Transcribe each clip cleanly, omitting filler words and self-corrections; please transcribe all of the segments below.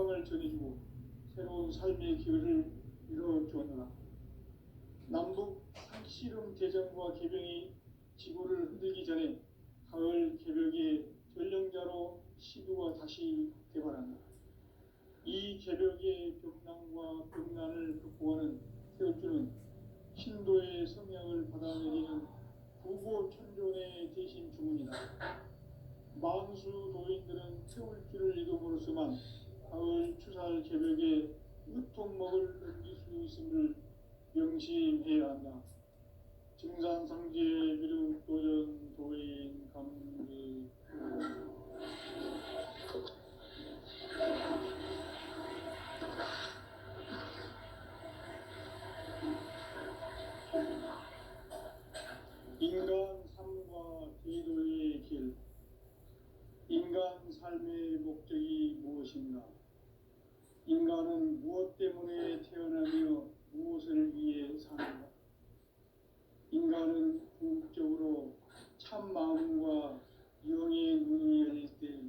소망을 전해주고 새로운 삶의 기회를 열어주었노라. 남북 상씨름 대전과 개병이 지구를 흔들기 전에 가을 개벽의 전령자로 시두가 다시 개발한다. 이 개벽의 벽난과 벽난을 극복하는 태울주는 신도의 성향을 받아내리는 구고천존의 대신 주문이다. 만수 도인들은 태울주를 이름으로서만 가을 추살 개벽에 으통먹을 넘길 수 있음을 명심해야 한다. 증산상제 미륵 도전 도인 감리 인간 삶과 제도의 길. 인간 삶의 목적이 무엇인가? 인간은 무엇 때문에 태어나며 무엇을 위해 사는가? 인간은 궁극적으로 참 마음과 영의 문이 열릴 때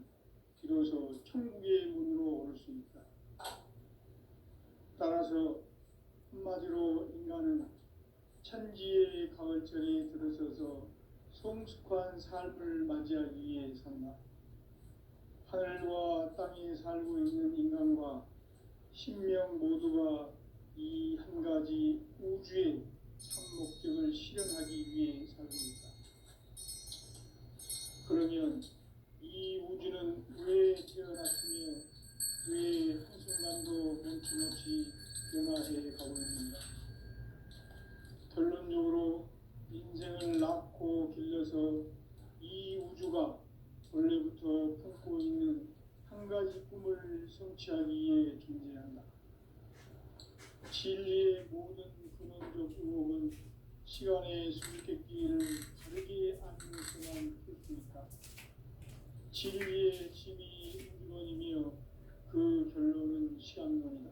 비로소 천국의 문으로 올 수 있다. 따라서 한마디로 인간은 천지의 가을철에 들어서서 성숙한 삶을 맞이하기 위해 산다. 하늘과 땅에 살고 있는 인간과 신명 모두가 이 한 가지 우주의 참 목적을 실현하기 위해 살고 있다. 그러면 이 우주는 왜 태어났으며 왜 한순간도 멈춤없이 변화해 가고 있는가? 결론적으로 인생을 낳고 길러서 이 우주가 원래부터 품고 있는 한 가지 꿈을 성취하기 위해 존재한다. 진리의 모든 근원적 의혹은 시간의 수수께끼를 다르게 알면서만 풀 수 있다. 진리의 힘이 우주론이며 그 결론은 시간론이다.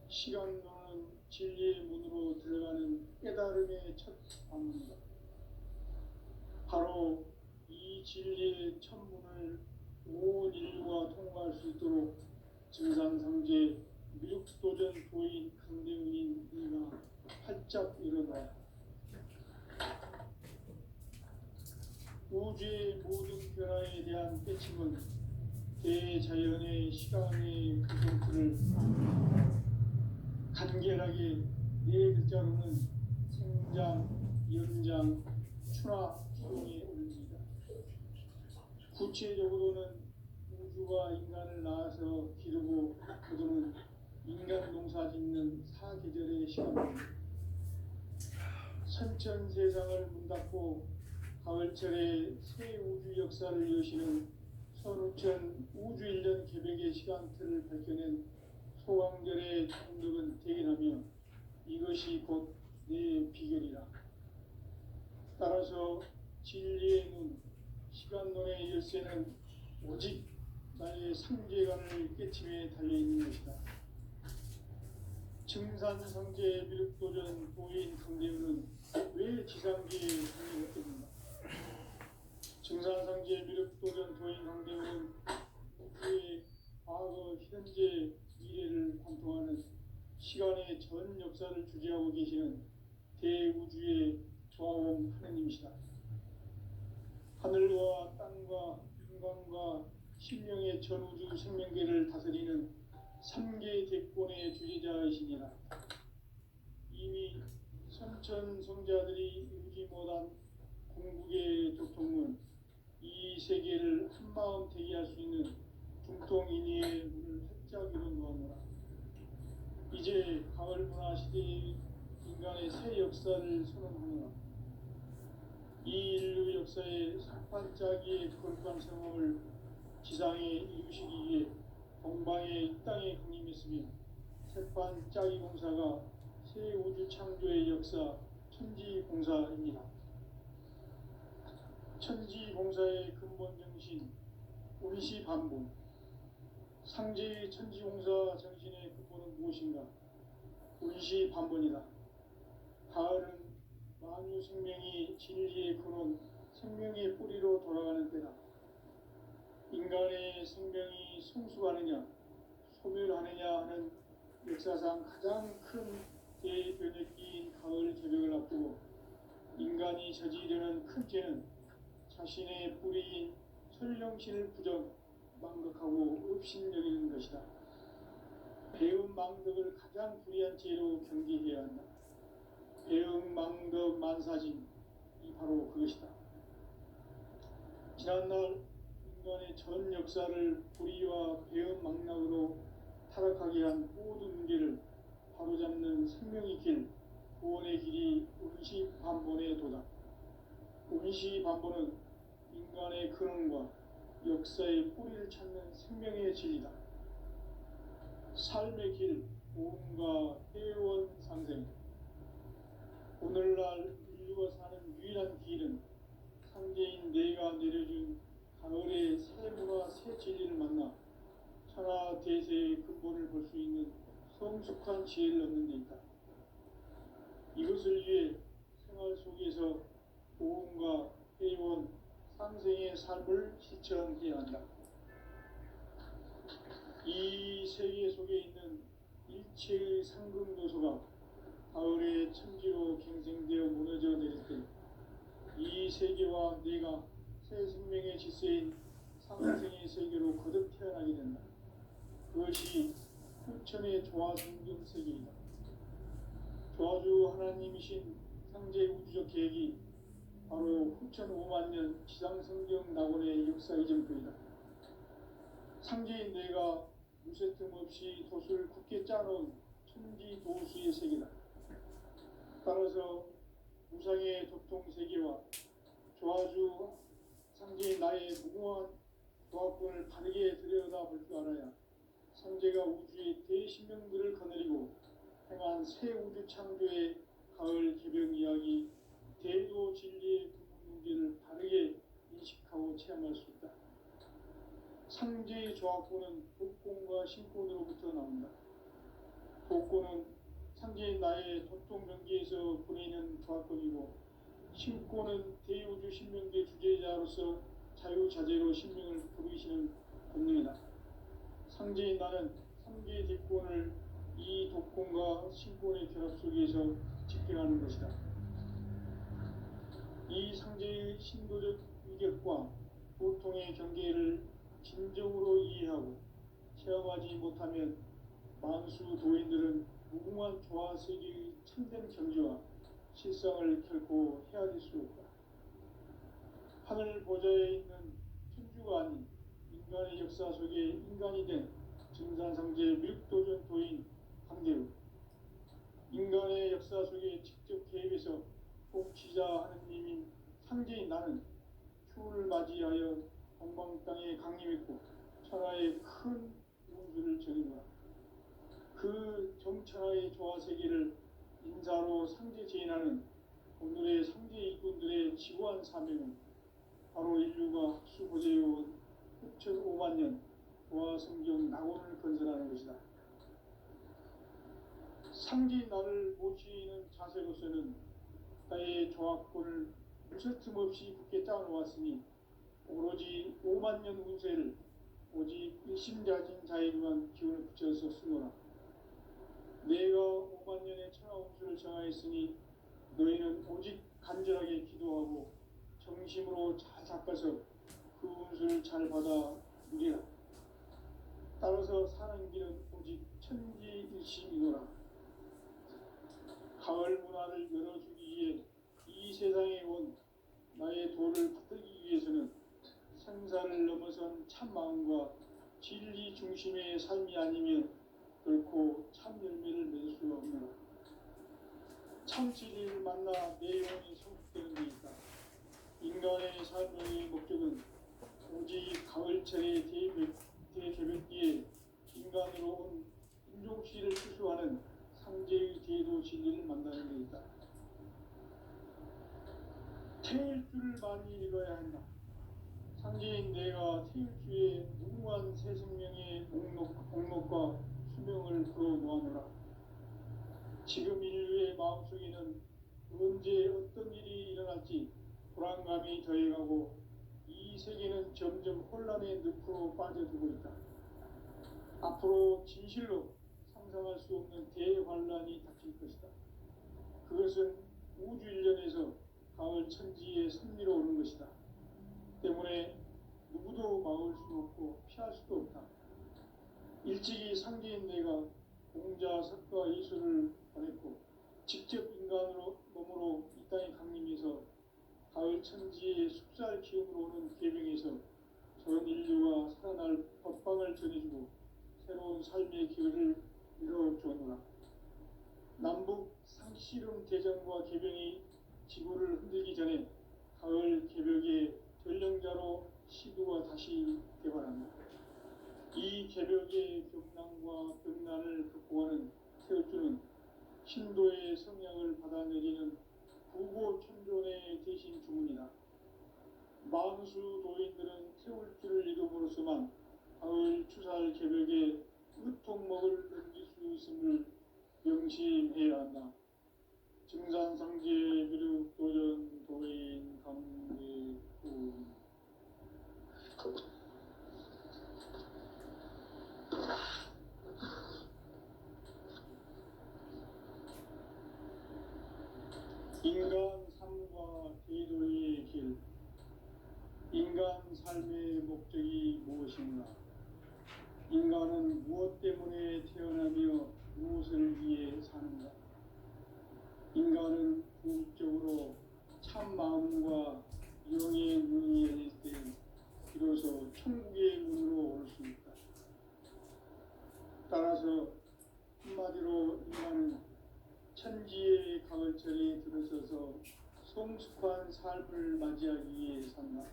시간론은 진리의 문으로 들어가는 깨달음의 첫 방문이다. 바로 이 진리의 천문을 온 인류가 통과할 수 있도록 증산상제 미륵도전 도인 강대은인 이가 활짝 일어나 우주의 모든 변화에 대한 깨침은 대자연의 시간의 구성틀을 간결하게 네 글자로는 생장, 연장, 추나 추동에 올립니다. 구체적으로는 우주가 인간을 낳아서 기르고 거두는 인간 농사 짓는 사계절의 시간입니다. 선천 세상을 문 닫고 가을철에 새 우주 역사를 여시는 선우천 우주 1년 개벽의 시간틀을 밝혀낸 소강절의 정덕은 대견하며 이것이 곧 내 비결이라. 따라서 진리의 눈, 시간론의 열쇠는 오직 나의 상제관을 깨침에 달려있는 것이다. 증산상제 미륵도전 도인 강대은은 왜 지상계에 등장했겠는가? 증산상제 미륵도전 도인 강대은은 우주의 과거, 현재, 미래를 관통하는 시간의 전 역사를 주재하고 계시는 대우주의 조화원 하느님이시다. 하늘과 땅과 인간과 신령의 전우주 생명계를 다스리는 3개 대권의 주재자이시니라. 이미 선천 성자들이 이루지 못한 궁극의 도통은 이 세계를 한마음 되게 할 수 있는 중통인의의 문을 활짝 열어놓았노라. 이제 가을 문화 시대의 인간의 새 역사를 선언하노라. 이 인류 역사의 산판짜기의 거룩한 성험을 지상에 이루시기 위해 동방의 이 땅에 강림했으며 새판짜기 공사가 새 우주 창조의 역사 천지공사입니다. 천지공사의 근본 정신 운시반복. 상제의 천지공사 정신의 근본은 무엇인가? 운시반복이다. 가을은 만유 생명이 진리의 근원, 생명의 뿌리로 돌아가는 때다. 인간의 생명이 성숙하느냐, 하느냐 하는 역사상 가장 큰 대변혁기인 가을 개벽을 앞두고 인간이 저지르는 큰 죄는 자신의 뿌리인 설령신을 부정 망각하고 업신여기는 것이다. 배음 망덕을 가장 불의한 죄로 경계해야 한다. 배음 망덕 만사진 이 바로 그것이다. 지난날 인간의 전 역사를 불의와 배음 망락으로 타락하게 한 모든 문제를 바로잡는 생명의 길, 구원의 길이 운시반본에 도다. 운시반본은 인간의 근원과 역사의 뿌리를 찾는 생명의 진리다. 삶의 길, 보험과 회원 상생. 오늘날 인류가 사는 유일한 길은 상제인 내가 내려준 가을의 새 문화 새 진리를 만나 천하 대세의 근본을 볼 수 있는 성숙한 지혜를 얻는 데 있다. 이것을 위해 생활 속에서 보험과 회원, 상생의 삶을 실천해야 한다. 이 세계 속에 있는 일체의 상금도서가 가을의 천지로 갱생되어 무너져 내릴 때 이 세계와 내가 새 생명의 질서인 상생의 세계로 거듭 태어나게 된다. 그것이 후천의 조화성경 세계이다. 조화주 하나님이신 상제 우주적 계획이 바로 후천 5만년 지상성경 낙원의 역사 이전부이다. 상제인 내가 무쇠 틈 없이 돛을 굳게 짜놓은 천지 도수의 세계다. 따라서 무상의 도통세계와 조화주 상제인 나의 무궁한 조합권을 바르게 들여다볼 줄 알아야 상제가 우주의 대신명들을 거느리고 행한 새 우주 창조의 가을 개벽 이야기 대도 진리의 근본 문제를 바르게 인식하고 체험할 수 있다. 상제의 조합권은 독권과 신권으로부터 나온다. 독권은 상제인 나의 도통경계에서 보내는 조합권이고 신권은 대우주 신명계 주제자로서 자유자재로 신명을 부르시는 권능이다. 상제인 나는 상제의 뒷권을 이 독권과 신권의 결합 속에서 집행하는 것이다. 이 상제의 신도적 위력과 도통의 경계를 진정으로 이해하고 체험하지 못하면 만수 도인들은 무궁한 조화세계의 참된 경지와 실상을 결코 헤아릴 수 없다. 하늘 보좌에 있는 천주가 아닌 인간의 역사 속에 인간이 된 증산상제 밀도전 도인 강대로 인간의 역사 속에 직접 개입해서 통치자 하느님인 상제인 나는 추운을 맞이하여 동방 땅에 강림했고 천하의 큰 운수를 정의노라. 그 정천하의 조화세계를 인사로 상제 제인하는 오늘의 상제 일꾼들의 지구한 사명은 바로 인류가 학수고대해온 후천 5만년 조화성경 낙원을 건설하는 것이다. 상제인 나를 모시는 자세로서는 나의 조합권을 무쇠틈 없이 굳게 짜놓았으니 오로지 5만년 운세를 오직 일심자진 자에게만 기운을 붙여서 쓰노라. 내가 5만년의 천하 운수를 정하였으니 너희는 오직 간절하게 기도하고 정심으로 잘 닦아서 그 운수를 잘 받아 누리라. 따라서 사는 길은 오직 천지일심이노라. 가을 문화를 열어주기 위해 이 세상에 온 나의 도를 받들기 위해서는 생사를 넘어선 참마음과 진리 중심의 삶이 아니면 결코 참 열매를 맺을 수가 없노라. 참 진리를 만나 내 영혼이 성숙되는 데 있다. 인간의 삶의 목적은 오직 가을철의 대개벽기에 인간으로 온 인종씨를 추수하는 상제의 대도 진리를 만나는 데 있다. 태일주를 많이 읽어야 한다. 상제인 내가 태일주의 무궁한 새 생명의 목록과 수명을 풀어놓아노라. 지금 인류의 마음속에는 언제 어떤 일이 일어날지 불안감이 더해가고 이 세계는 점점 혼란의 늪으로 빠져들고 있다. 앞으로 진실로 상상할 수 없는 대환란이 닥칠 것이다. 그것은 우주 일련에서 가을 천지의 선미로 오는 것이다. 때문에 누구도 막을 수 없고 피할 수도 없다. 일찍이 상계인 내가 공자, 석가, 예수를 보냈고 직접 인간으로 몸으로 이 땅에 강림해서 가을 천지의 숲살 기운으로 오는 계명에서 전 인류가 살아날 법방을 전해주고 새로운 삶의 기회를 이뤄주었노라. 남북 상씨름 대전과 계병이 지구를 흔들기 전에 가을 개벽의 전령자로 시두가 다시 개발한다. 이 개벽의 경랑과 병난을 극복하는 태어주는 신도의 성향을 받아내리는 구고천존의 대신 주문이다. 만수 도인들은 태울주를 이름으로서만 가을 추살 개벽에 으통먹을 넘길 수 있음을 명심해야 한다. 증산상제 미륵 도전 도인 강대군 인간 삶과 대도의 길. 인간 삶의 목적이 무엇인가? 인간은 무엇 때문에 태어나며 무엇을 위해 사는가? 인간은 궁극적으로 참 마음과 영의 눈이 열릴 때 비로소 천국의 문으로 올 수 있다. 따라서 한마디로 인간은 천지의 가을철에 들어서서 성숙한 삶을 맞이하기 위해 산다.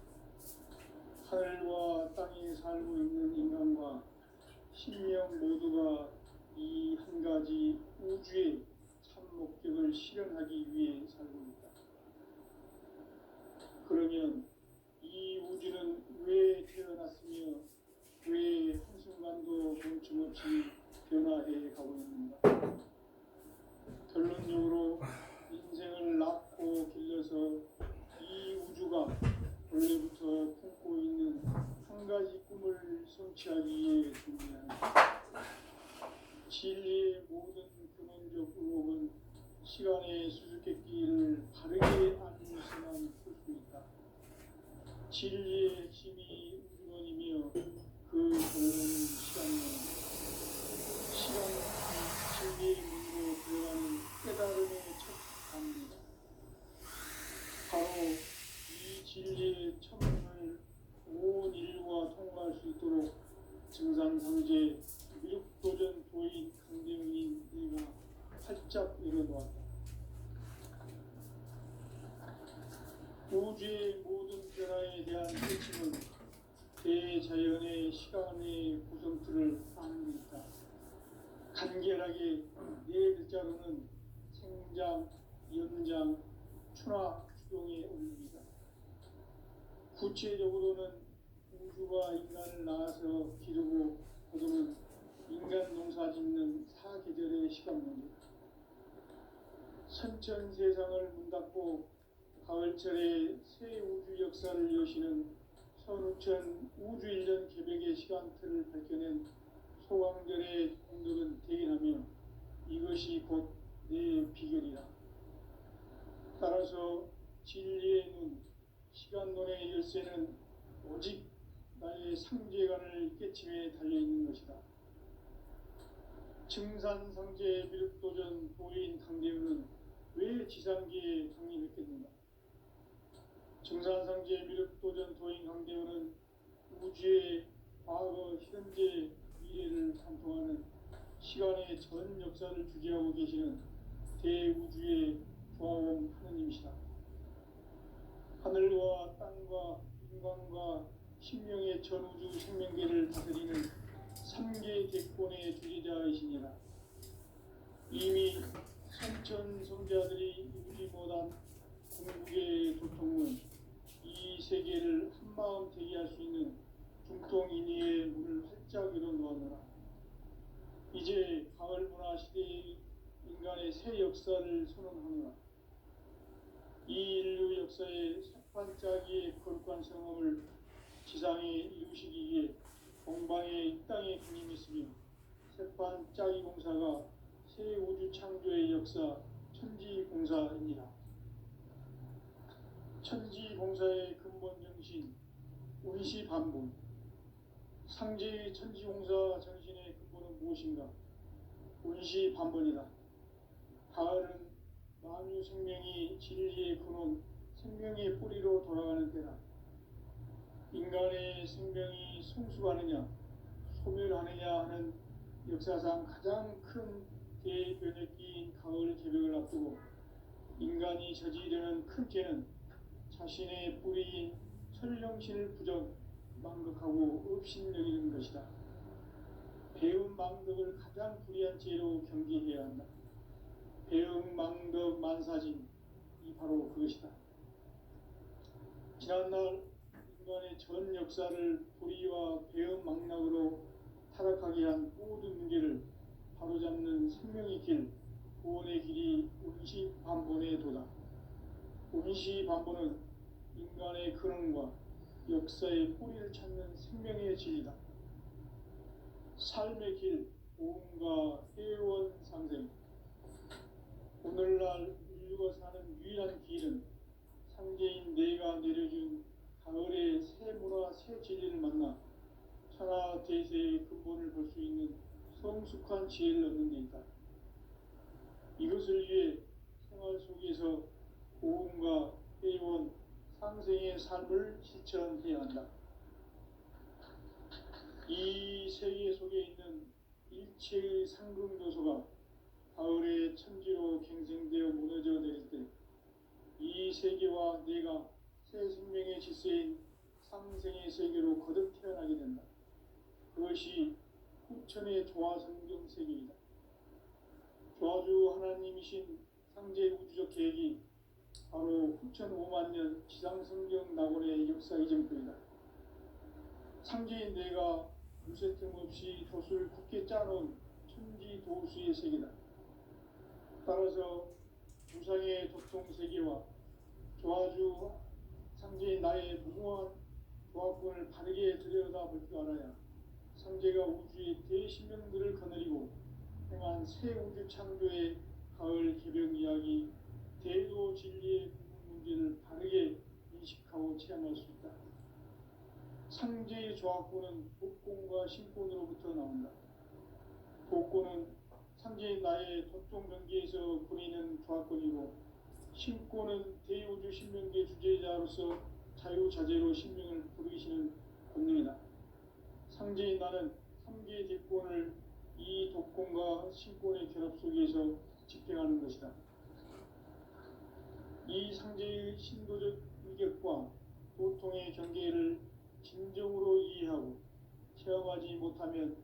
하늘과 땅에 살고 있는 인간과 신명 모두가 이 한 가지 우주의 참 목적을 실현하기 위해 살고 있다. 그러면 이 우주는 왜 태어났으며 왜 한순간도 멈춤없이 변화해 가고 있는가? 결론적으로 인생을 낳고 길러서 이 우주가 원래부터 품고 있는 한 가지 꿈을 성취하기 위해 준비한다. 진리의 모든 근원적 의혹은 시간의 수수께끼를 바르게 알면서만 풀 수 있다. 진리의 핵심이 우주론이며 그 근원은 시간론이다. 시간은 진리의 문으로 들어가는 깨달음의 첫 단계다. 바로 이 진리의 천문을 온 인류가 통과할 수 있도록 증상상제 미륵도전 도인 강대웅인 내가 활짝 열어놓았다. 우주의 모든 변화에 대한 핵심은 대자연의 시간의 구성틀을 아는 데 있다. 간결하게 네 글자로는 생장, 연장, 추나, 추동의 원리이다. 구체적으로는 우주가 인간을 낳아서 기르고 거두는 인간 농사 짓는 사계절의 시간 문제. 선천 세상을 문 닫고 가을철에 새 우주 역사를 여시는 선우천 우주 일년 개벽의 시간틀을 밝혀낸 소강절의 공덕은 대견하며 이것이 곧 내 비결이라. 따라서 진리의 눈, 시간론의 열쇠는 오직 나의 상제관을 깨침에 달려있는 것이다. 증산상제 미륵도전 도인 강대우는 왜 지상계에 강림했겠는가? 증산상제 미륵도전 도인 강대우는 우주의 과거, 현재, 미래를 관통하는 시간의 전 역사를 주재하고 계시는 대우주의 조화원 하느님이시다. 하늘과 땅과 인간과 신명의 전우주 생명계를 다스리는 삼계 대권의 주지자이시니라. 이미 선천 성자들이 이루지 못한 궁극의 도통은 이 세계를 한마음 되게 할 수 있는 중통인의의 문을 활짝 열어놓았노라. 이제 가을 문화 시대의 인간의 새 역사를 선언하노라. 이 인류 역사의 석반짜기의 거룩한 성험을 지상에 이루시기 위해 공방에 이 땅에 군림했으며 봉사가 새 우주 창조의 역사 천지봉사입니다. 천지봉사의 근본 정신 운시반본. 상제의 천지봉사 정신의 근본은 무엇인가? 운시반본이다. 가을은 만유 생명이 진리의 근원, 생명의 뿌리로 돌아가는 때다. 인간의 생명이 성숙하느냐 소멸하느냐 하는 역사상 가장 큰 대변혁기인 가을 개벽을 앞두고 인간이 저지르는 큰 죄는 자신의 뿌리인 설령신을 부정 망극하고 업신여기는 것이다. 배움 망덕을 가장 불의한 죄로 경계해야 한다. 배움 망덕 만사진, 이 바로 그것이다. 지난날 인간의 전 역사를 불의와 배움 망락으로 타락하게 한 모든 문제를 바로잡는 생명의 길, 구원의 길이 운시반본의 도다. 운시반본은 인간의 근원과 역사의 뿌리를 찾는 생명의 진리다. 삶의 길, 보험과 회원 상생. 오늘날 인류가 사는 유일한 길은 상제인 내가 내려준 가을의 새 문화, 새 진리를 만나 천하 대세의 근본을 볼 수 있는 성숙한 지혜를 얻는 데 있다. 이것을 위해 생활 속에서 보험과 회원, 상생의 삶을 실천해야 한다. 이 세계 속에 있는 일체의 상금요소가 가을의 천지로 갱생되어 무너져 내릴 때 이 세계와 내가 새 생명의 질서인 상생의 세계로 거듭 태어나게 된다. 그것이 후천의 조화성경 세계이다. 조화주 하나님이신 상제 우주적 계획이 바로 후천 5만 년 지상성경 낙원의 역사 이전표이다. 상제인 내가 무쇠틈 없이 돛을 굳게 짜놓은 천지도수의 세계다. 따라서 우상의 도통 세계와 조화주 상제인 나의 무궁한 조합권을 바르게 들여다볼 줄 알아야 상제가 우주의 대신명들을 거느리고 행한 새 우주 창조의 가을 개벽 이야기, 대도 진리의 문제를 바르게 인식하고 체험할 수 있다. 상제의 조합권은 복권과 신권으로부터 나온다. 복권은 상제인 나의 도통 경계에서 부리는 조합권이고, 신권은 대우주 신명계 주제자로서 자유자재로 신명을 부르시는 권능이다. 상제인 나는 3개의 대권을 이 독권과 신권의 결합 속에서 집행하는 것이다. 이 상제의 신도적 위격과 도통의 경계를 진정으로 이해하고 체험하지 못하면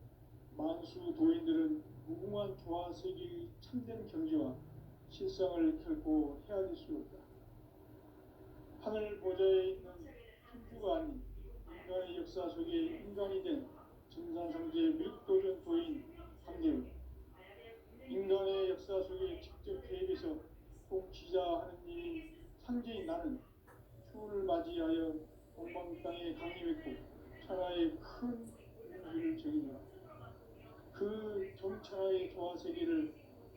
만수 도인들은 무궁한 조화 세계의 참된 경지와 실상을 결코 헤아릴 수 없다. 하늘 보좌에 있는 천주가 아닌 인간의 역사 속에 인간이 된 정산상제 윗도전 도인 상제의 인간의 역사 속에 직접 개입해서 통치자 하느님인 상제인 나는 추를 맞이하여 동방 땅에 강림했고 천하의 큰 우주를 정의하라. 그 정천하의 조화 세계를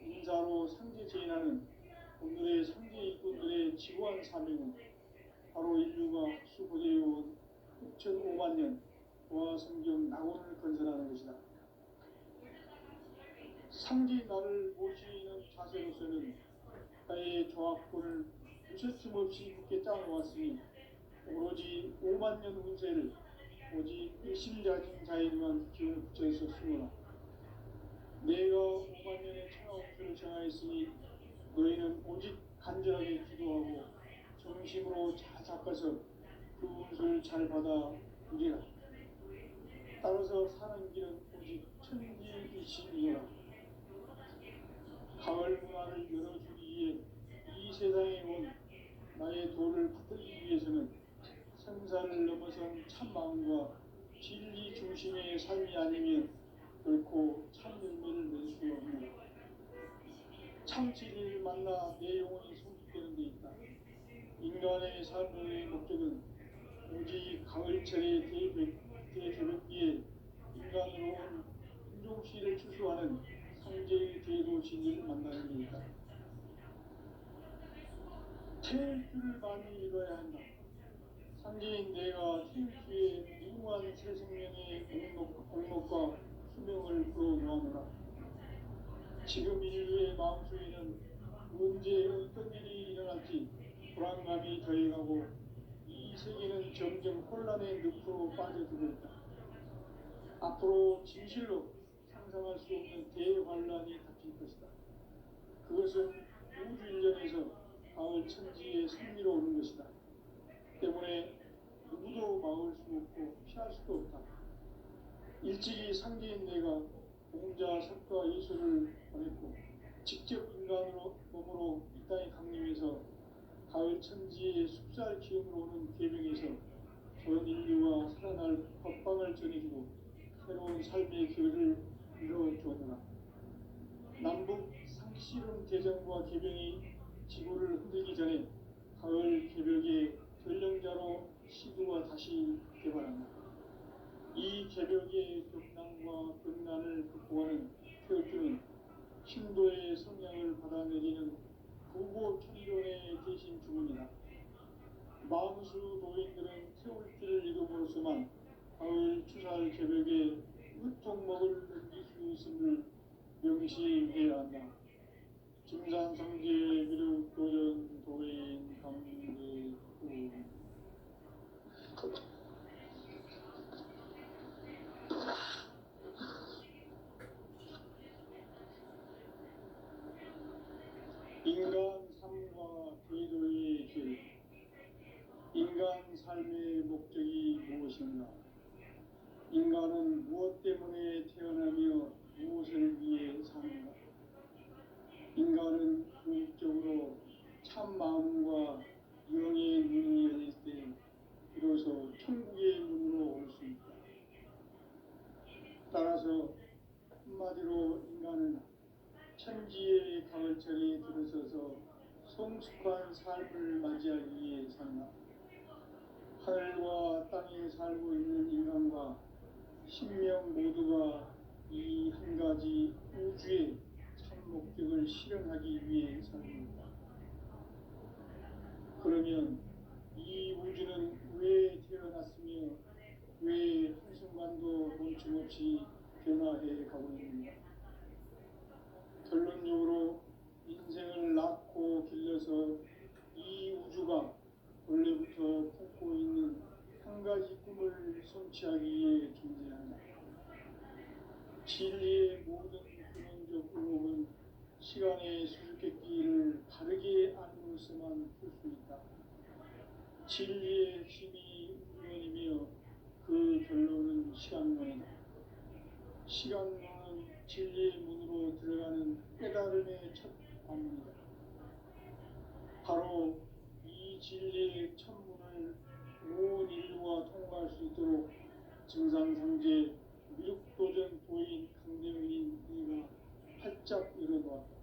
인사로 상제 제인하는 오늘의 상제 일꾼들의 지구한 사명은 바로 인류가 수고되어온 6,5만 년 조화 성경 낙원을 건설하는 것이다. 상제인 나를 모시는 자세로서는 나의 조합권을 무쇠틈 없이 굳게 짜놓았으니 오로지 5만 년 운세를 오직 일심자진 자에게만 기운을 붙여서 쓰노라. 내가 5만 년의 천하운수를 정하였으니 너희는 오직 간절하게 기도하고 정심으로 잘 닦아서 그 운수를 잘 받아 누리라. 따라서 사는 길은 오직 천지일심이라. 가을 문화를 열어주기 위해 이 세상에 온 나의 도를 받들기 위해서는 생사를 넘어선 참 마음과 진리 중심의 삶이 아니면 결코 참 열매를 낼 수 없는 참 진리를 만나 내 영혼이 성숙되는 데 있다. 인간의 삶의 목적은 오직 가을철의 대개벽기에 인간으로 온 인종씨를 추수하는 상제 황제의 대도시를 만나는 일이다. 태울 줄을 많이 읽어야 한다. 상제인 내가 태울 주에 무궁한 새 생명의 공목과 수명을 불어놓아노라. 지금 인류의 마음속에는 언제 어떤 일이 일어날지 불안감이 더해가고 이 세계는 점점 혼란의 늪으로 빠져들고 있다. 앞으로 진실로 상상할 수 없는 대환란이 닥칠 것이다. 그것은 우주 일련에서 가을 천지의 승리로 오는 것이다. 때문에 누구도 막을 수 없고 피할 수도 없다. 일찍이 상제인 내가 공자, 석가, 예수를 보냈고 직접 인간으로 몸으로 이 땅에 강림해서 가을 천지의 숲살 기운으로 오는 계명에서 전 인류와 살아날 법방을 전해주고 새로운 삶의 길을 이뤄주었노라. 남북 상씨름 대전과 계명이 지구를 흔들기 전에 가을 개벽의 전령자로 시도가 다시 개발한다. 이 개벽의 격난과 극난을 극복하는 태울주는 신도의 성향을 받아내리는 부고 천존의 대신 주문이다. 만수 도인들은 태울주를 읽음으로써만 가을 추살 개벽의 으통먹을 넘길 수 있음을 명시해야 한다. 증산상제 미륵 도전 도인 강대구 인간 삶과 대도의 길. 인간 삶의 목적이 무엇인가? 인간은 무엇 때문에 태어나며 무엇을 위해 사는가? 인간은 궁극적으로 참 마음과 영의 눈이 열릴 때 비로소 천국의 문으로 올 수 있다. 따라서 한마디로 인간은 천지의 가을철에 들어서서 성숙한 삶을 맞이하기 위해 산다. 하늘과 땅에 살고 있는 인간과 신명 모두가 이 한 가지 우주의 참 목적을 실현하기 위해 삽니다. 그러면 이 우주는 왜 태어났으며 왜 한순간도 멈춤없이 변화해 가고 있는가? 결론적으로 인생을 낳고 길러서 이 우주가 원래부터 품고 있는 한 가지 꿈을 성취하기 위해 존재한다. 진리의 모든 근원적 의혹은 시간의 수수께끼를 바르게 알므로서만 풀 수 있다. 진리의 핵심이 우주론이며 그 결론은 시간론이다. 시간론은 진리의 문으로 들어가는 깨달음의 첫 관문이다. 바로 이 진리의 천문을 온 인류가 통과할 수 있도록 증산상제 미륵도전 도인 강대문인 이가 활짝 열어놓았다.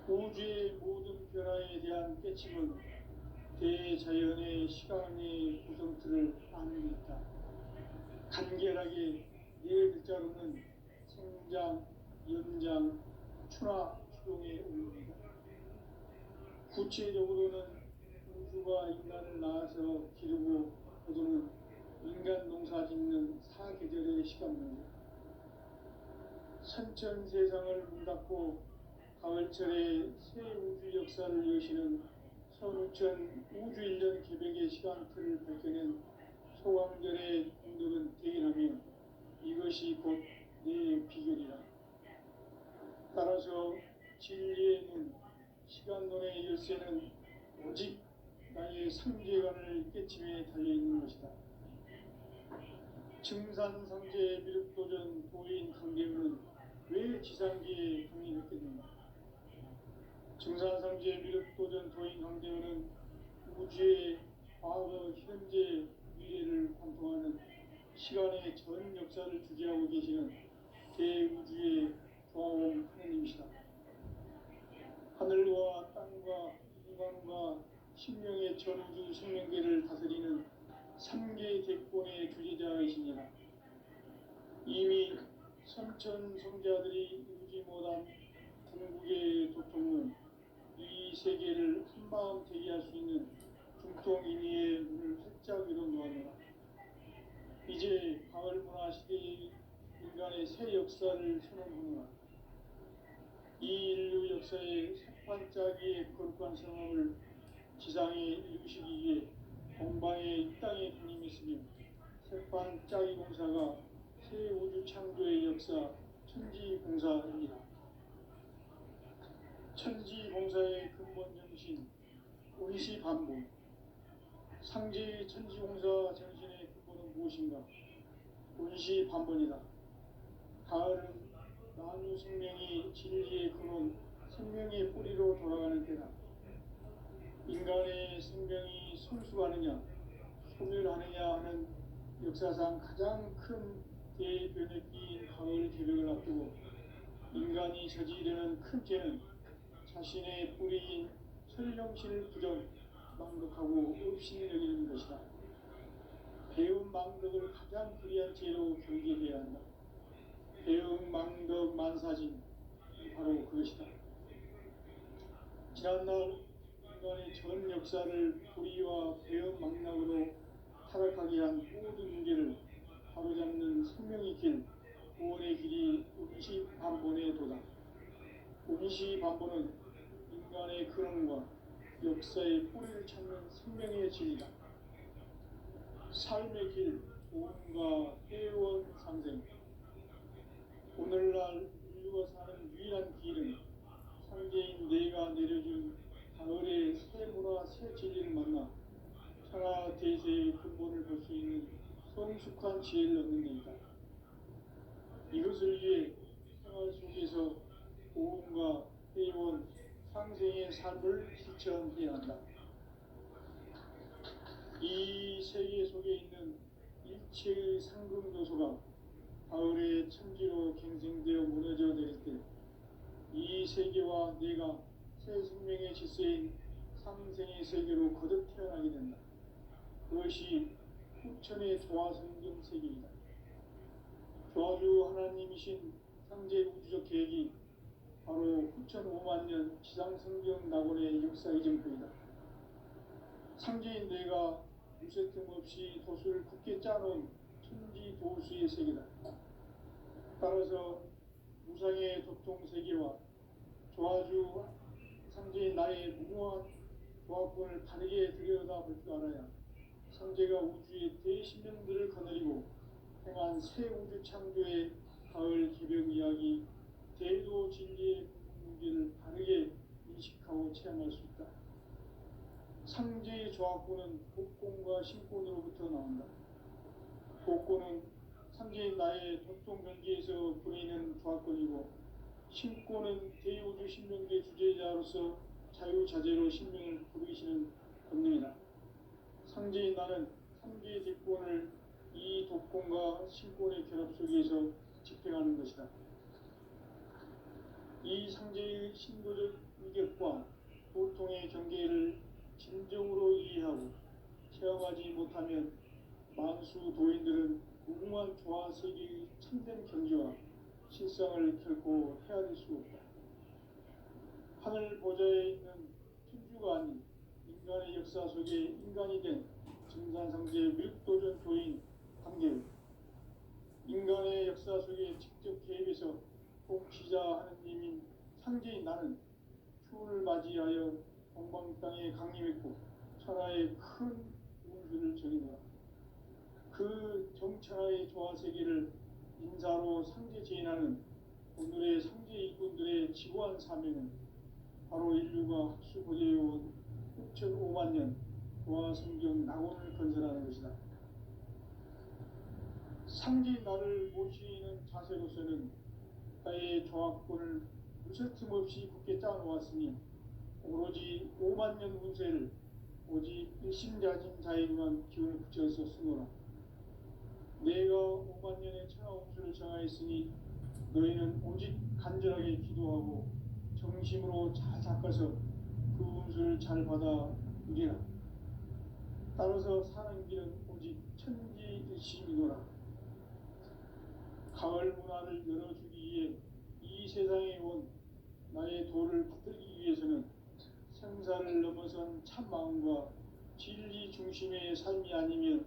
우주의 모든 변화에 대한 깨침은 대자연의 시간의 구성틀을 아는 데 있다. 간결하게 네 글자로는 생장, 연장, 추나 추동의 의미입니다. 구체적으로는 우주가 인간을 낳아서 기르고 거두는 인간 농사 짓는 사계절의 시간입니다. 선천 세상을 문닫고 가을철에 새 우주 역사를 여시는 선우천 우주 일년 개벽의 시간틀을 밝혀낸 소강절의 공덕은 대견하며 이것이 곧 내 비결이라. 따라서 진리의 문, 시간론의 열쇠는 오직 나의 상제관을 깨침에 달려있는 것이다. 증산상제 미륵도전 도인 강대문은 왜 지상계에 강림했겠는가? 증산상제 미륵도전 도인 강대문은 우주의 과거, 현재, 미래를 관통하는 시간의 전 역사를 주재하고 계시는 대우주의 조화원 하느님이시다. 하늘과 땅과 인간과 신명의 전우주 생명계를 다스리는 삼계 대권의 주재자이시니라. 이미 삼천 성자들이 이루지 못한 궁극의 도통은 이 세계를 한마음 되게 할 수 있는 중통인의의 문을 활짝 열어 놓았노라. 이제 가을 문화 시대의 인간의 새 역사를 선언하노라. 이 인류 역사의 새반짝이의 거룩한 성함을 지상에 이루시기 위해 공방에 이 땅에 군림했으며 새반짝이 공사가 새 우주 창조의 역사 천지공사입니다. 천지공사의 근본 정신 원시반복. 상제의 천지공사 정신의 근본은 무엇인가? 원시반복이다. 가을은 만유 생명이 진리의 근원, 생명의 뿌리로 돌아가는 때다. 인간의 생명이 성숙하느냐, 소멸하느냐 하는 역사상 가장 큰 대변혁기인 가을 개벽을 앞두고 인간이 저지르는 큰 죄는 자신의 뿌리인 설령신을 부정, 망덕하고 없이 여기는 것이다. 배움 망덕을 가장 불의한 죄로 경계해야 한다. 배움 망덕 만사진, 바로 그것이다. 지난날 인간의 전 역사를 불의와 배움 망락으로 타락하게 한 모든 문제를 바로잡는 생명의 길, 구원의 길이 원시반본의 도다. 원시반본은 인간의 근원과 역사의 뿌리를 찾는 생명의 진리다. 삶의 길, 구원과 회원 상생. 오늘날 인류가 사는 유일한 길은 상제인 내가 내려준 가을의 새 문화, 새 진리를 만나 천하 대세의 근본을 볼 수 있는 성숙한 지혜를 얻는 데이다. 이것을 위해 생활 속에서 보험과 회원, 상생의 삶을 실천해야 한다. 이 세계 속에 있는 일체의 상금 요소가 가을의 천지로 갱생되어 무너져 내릴 때 이 세계와 내가 새 생명의 질서인 상생의 세계로 거듭 태어나게 된다. 그것이 후천의 조화성경 세계이다. 조화주 하나님이신 상제 우주적 계획이 바로 후천 5만 년 지상성경 낙원의 역사의 정표이다. 상제인 내가 무쇠틈 없이 도수를 굳게 짜놓은 천지 도수의 세계다. 따라서 무상의 도통 세계와 조화주 상제인 나의 무모한 조합권을 바르게 들여다볼 줄 알아야 상제가 우주의 대신령들을 거느리고 행한 새 우주 창조의 가을 개벽 이야기, 대도 진리의 문제를 바르게 인식하고 체험할 수 있다. 상제의 조합권은 복권과 신권으로부터 나온다. 복권은 상제인 나의 도통 경계에서 보이는 조합권이고, 신권은 대우주 신명계 주제자로서 자유자재로 신명을 부르시는 권능이다. 상제인 나는 3개의 대권을 이 독권과 신권의 결합 속에서 집행하는 것이다. 이 상제의 신도적 위격과 보통의 경계를 진정으로 이해하고 체험하지 못하면 만수 도인들은 무궁한 조화 세계의 참된 경지와 실상을 결코 헤아릴 수 없다. 하늘 보좌에 있는 천주가 아닌 인간의 역사 속에 인간이 된 증산상제 밀도전 도인 단계로 인간의 역사 속에 직접 개입해서 통치자 하느님인 상제인 나는 추운을 맞이하여 동방 땅에 강림했고 천하의 큰 운수를 정의노라. 그 정천하의 조화세계를 인사로 상제 제인하는 오늘의 상제 일꾼들의 지고한 사명은 바로 인류가 학수고대해온 6,5만 년 조화성경 낙원을 건설하는 것이다. 상제인 나를 모시는 자세로서는 나의 조합권을 무쇠틈 없이 굳게 짜놓았으니 오로지 5만 년 운세를 오직 일심자진 자에게만 기운을 붙여서 쓰노라. 내가 5만 년의 천하 운수를 정하였으니 너희는 오직 간절하게 기도하고 정심으로 잘 닦아서 그 운수를 잘 받아 누리라. 따라서 사는 길은 오직 천지일심이노라. 가을 문화를 열어주기 위해 이 세상에 온 나의 도를 붙들기 위해서는 생사를 넘어선 참 마음과 진리 중심의 삶이 아니면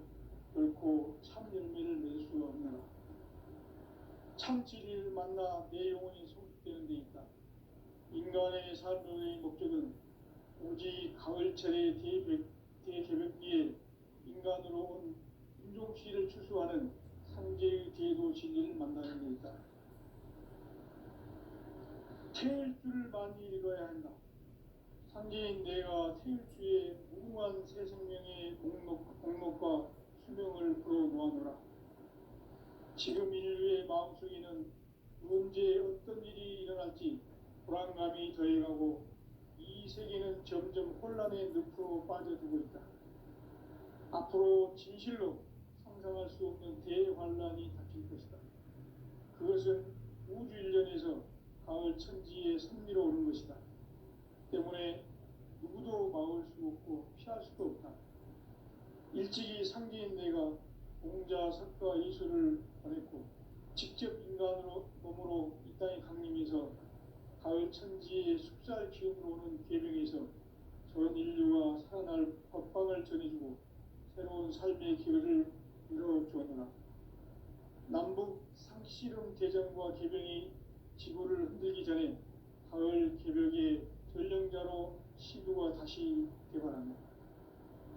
결코 참 열매를 맺을 수 없느라. 참 진리를 만나 내 영혼이 성숙되는 데 있다. 인간의 삶의 목적은 오직 가을철의 대개벽기에 인간으로 온 윤종씨를 추수하는 상제의 제도 진리를 만나는 데 있다. 태일주를 많이 읽어야 한다. 상제인 내가 태일주의 무궁한 새 생명의 목록과 수명을 풀어놓아노라. 지금 인류의 마음속에는 언제 어떤 일이 일어날지 불안감이 더해가고 이 세계는 점점 혼란의 늪으로 빠져들고 있다. 앞으로 진실로 상상할 수 없는 대환란이 닥칠 것이다. 그것은 우주 일련에서 가을 천지의 선미로 오는 것이다. 때문에 누구도 막을 수 없고 피할 수도 없다. 일찍이 상제인 내가 공자, 석가, 예수를 보냈고 직접 인간으로 몸으로 이 땅에 강림해서 가을 천지의 숲살 기운으로 오는 계명에서 전 인류가 살아날 법방을 전해주고 새로운 삶의 기회를 열어주었노라. 남북 상씨름 대전과 계병이 지구를 흔들기 전에 가을 개벽의 전령자로 시도가 다시 개발한다.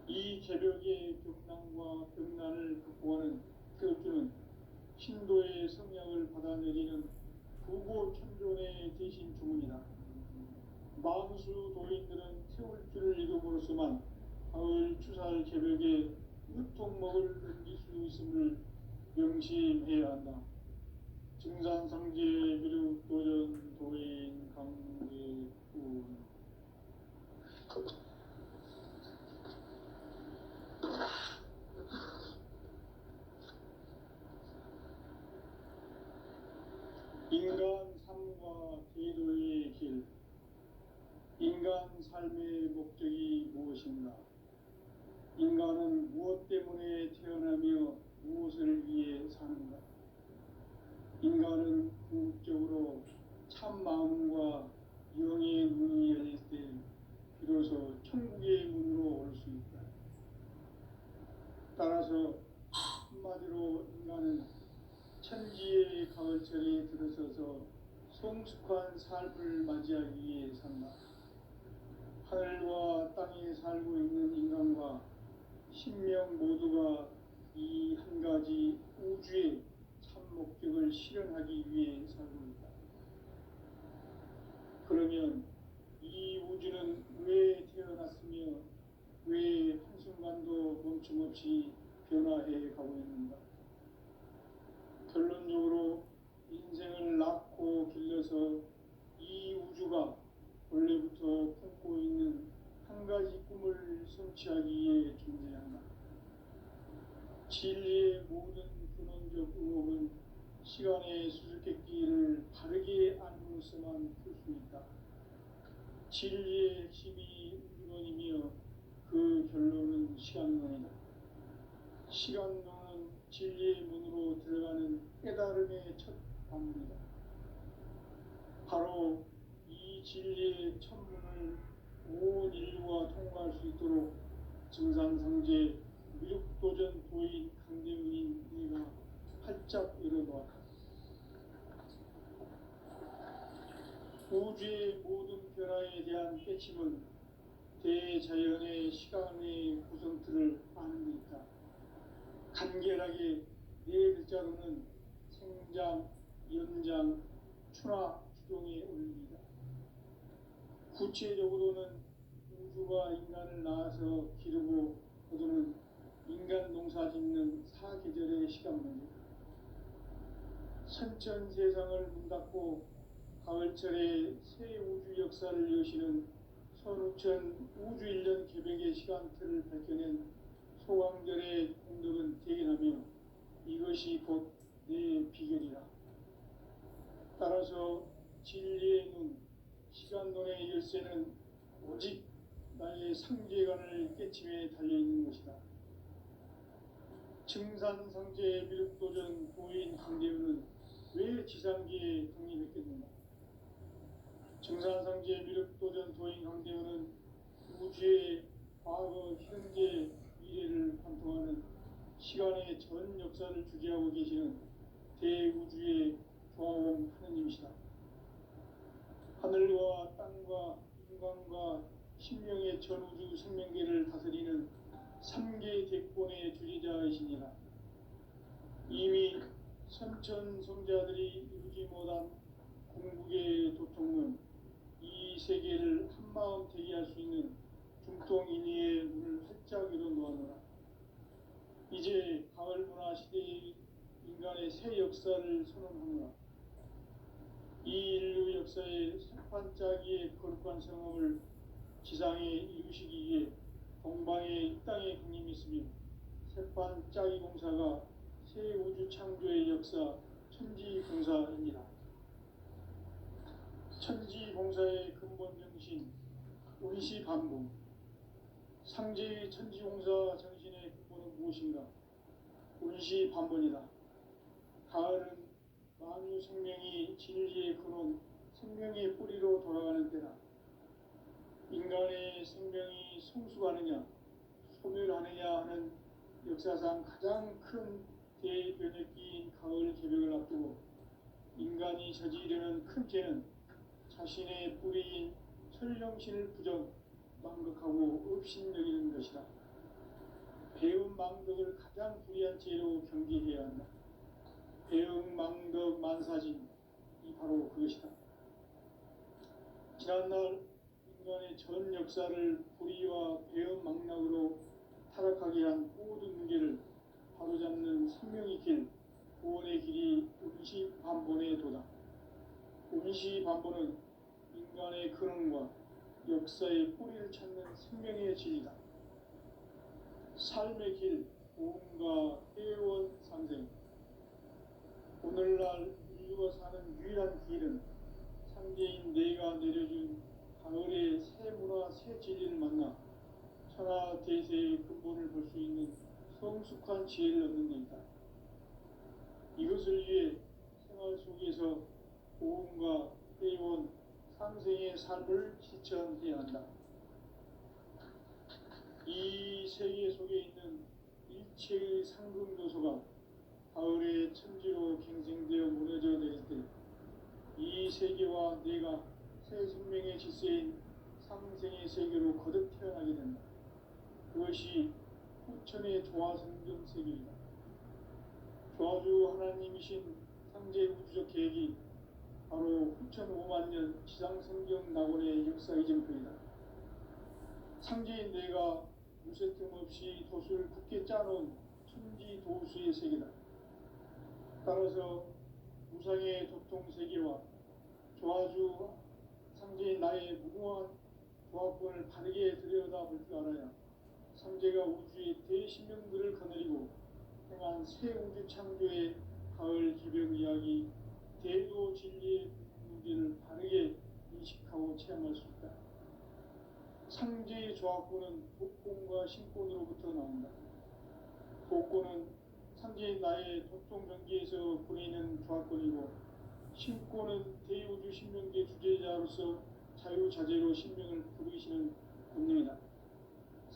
이 개벽의 격난과 격난을 극복하는 태울주는 신도의 성령을 받아내리는 부고 천존의 대신 주문이다. 만수 도인들은 태울주를 읽음으로써만 가을 추살 개벽의 유통목을 넘길 수 있음을 명심해야 한다. 증산상제 미륵 도전 도인 강제군. 인간 삶과 제도의 길. 인간 삶의 목적이 무엇인가? 인간은 무엇 때문에 태어나며 무엇을 위해 사는가? 인간은 궁극적으로 참 마음과 영의 문이 열릴 때 비로소 천국의 문으로 올 수 있다. 따라서 한마디로 인간은 천지의 가을철에 들어서서 성숙한 삶을 맞이하기 위해 산다. 하늘과 땅에 살고 있는 인간과 신명 모두가 이 한 가지 우주의 참 목적을 실현하기 위해 살고 있다. 그러면 이 우주는 왜 태어났으며 왜 한순간도 멈춤없이 변화해 가고 있는가? 결론적으로 인생을 낳고 길러서 이 우주가 원래부터 품고 있는 한 가지 꿈을 성취하기 위해 존재한다. 진리의 모든 근원적 의혹은 시간의 수수께끼를 바르게 알므로서만 풀 수 있다. 진리의 핵심이 우주론이며 그 결론은 시간론이다. 시간론은 진리의 문으로 들어가는 깨달음의 첫 방문이다. 바로 이 진리의 천문을 온 인류가 통과할 수 있도록 증산상제 미륵도전 도인 강대문인 네가 활짝 열어놓았다. 우주의 모든 변화에 대한 깨침은 대자연의 시간의 구성틀을 아는 데 있다. 간결하게 네 글자로는 생장, 연장, 추나 주동에 올립니다. 구체적으로는 우주가 인간을 낳아서 기르고 거두는 인간 농사 짓는 사계절의 시간문제다. 선천 세상을 문 닫고 가을철에 새 우주 역사를 여시는 선우천 우주 1년 개벽의 시간틀을 밝혀낸 소강절의 공덕은 대견하며 이것이 곧 내 비결이라. 따라서 진리의 눈, 시간론의 열쇠는 오직 나의 상제관을 깨침에 달려있는 것이다. 증산상제 미륵도전 도인 강대우는 증산상제 미륵도전 도인 강대원은 우주의 과거, 현재, 미래를 관통하는 시간의 전 역사를 주재하고 계시는 대우주의 조화원 하느님이시다. 하늘과 땅과 인간과 신명의 전우주 생명계를 다스리는 3개 대권의 주지자이시니라. 이미 선천성자들이 이루지 못한 궁극의 도통은 이 세계를 한마음 되게 할 수 있는 중통인의의 문을 활짝 열어 놓아노라. 이제 가을 문화 시대의 인간의 새 역사를 선언하노라. 이 인류 역사의 세판짜기의 거룩한 성험을 지상에 이루시기 위해 동방의 이 땅에 강림이 있으며 세판짜기 공사가 새 우주 창조의 역사 천지봉사입니다. 천지봉사의 근본 정신 운시반복. 상제의 천지봉사 정신의 근본은 무엇인가? 운시반복이다. 가을은 만유 생명이 진리의 근원, 생명의 뿌리로 돌아가는 때다. 인간의 생명이 성숙하느냐, 소멸하느냐 하는 역사상 가장 큰 대변혁기인 가을 개벽을 앞두고 인간이 저지르는 큰 죄는 자신의 뿌리인 설령신을 부정, 망극하고 업신여기는 것이다. 배움 망덕을 가장 불의한 죄로 경계해야 한다. 배움 망덕 만사진, 이 바로 그것이다. 지난날 인간의 전 역사를 불의와 배움 망락으로 타락하게 한 모든 문제를 바로잡는 생명의 길, 구원의 길이 운시반본의 도다. 운시반본은 인간의 근원과 역사의 뿌리를 찾는 생명의 진리다. 삶의 길, 보험과 회원 상생. 오늘날 인류가 사는 유일한 길은 상제인 내가 내려준 가을의 새 문화, 새 진리를 만나 천하 대세의 근본을 볼 수 있는 성숙한 지혜를 얻는 데 있다. 이것을 위해 생활 속에서 보험과 회원, 상생의 삶을 실천해야 한다. 이 세계 속에 있는 일체의 상금 요소가 가을의 천지로 갱생되어 무너져 내릴 때 이 세계와 내가 새 생명의 질서인 상생의 세계로 거듭 태어나게 된다. 그것이 후천의 조화성경 세계이다. 조화주 하나님이신 상제 우주적 계획이 바로 후천 5만 년 지상성경 낙원의 역사 이정표이다. 상제인 내가 무쇠 틈 없이 도수를 굳게 짜놓은 천지 도수의 세계다. 따라서 무상의 도통 세계와 조화주 상제인 나의 무궁한 조합권을 바르게 들여다볼 줄 알아야 상제가 우주의 대신명들을 거느리고 행한 새 우주 창조의 가을 기병 이야기, 대도 진리의 문제를 바르게 인식하고 체험할 수 있다. 상제의 조합권은 독권과 신권으로부터 나온다. 독권은 상제인 나의 도통 경계에서 보내는 조합권이고, 신권은 대우주 신명계 주제자로서 자유자재로 신명을 부르시는 권능이다.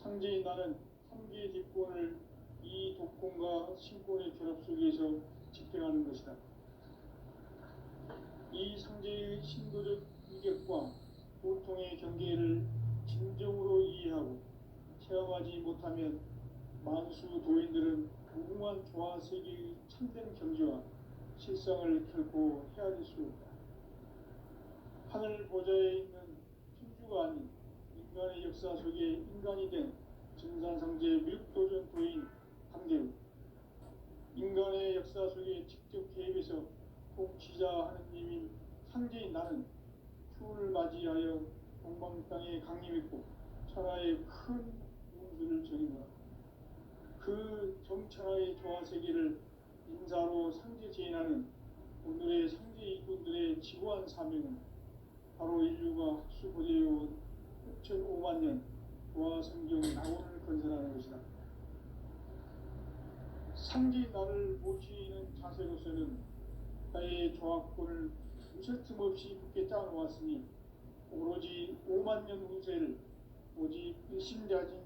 상제인 나는 3개의 뒷권을 이 독권과 신권의 결합 속에서 집행하는 것이다. 이 상제의 신도적 위격과 보통의 경계를 진정으로 이해하고 체험하지 못하면 만수 도인들은 무궁한 조화 세계의 참된 경지와 실상을 결코 헤아릴 수 없다. 하늘 보좌에 있는 천주가 아닌 인간의 역사 속에 인간이 된 증산상제 미륵도전 도인 강대우, 인간의 역사 속에 직접 개입해서 통치자 하느님인 상제인 나는 추운을 맞이하여 동방 땅에 강림했고 천하의 큰 운수를 전이노라. 그 정천하의 조화세계를 인사로 상제 제인하는 오늘의 상제 이꾼들의 지구한 사명은 바로 인류가 학수고대해온 6,5만 년 조화성경 낙원을 건설하는 것이다. 상제 나를 모시는 자세로서는 나의 조합권을 무쇠틈 없이 굳게 짜놓았으니 오로지 5만 년 후세를 오직 일심 가진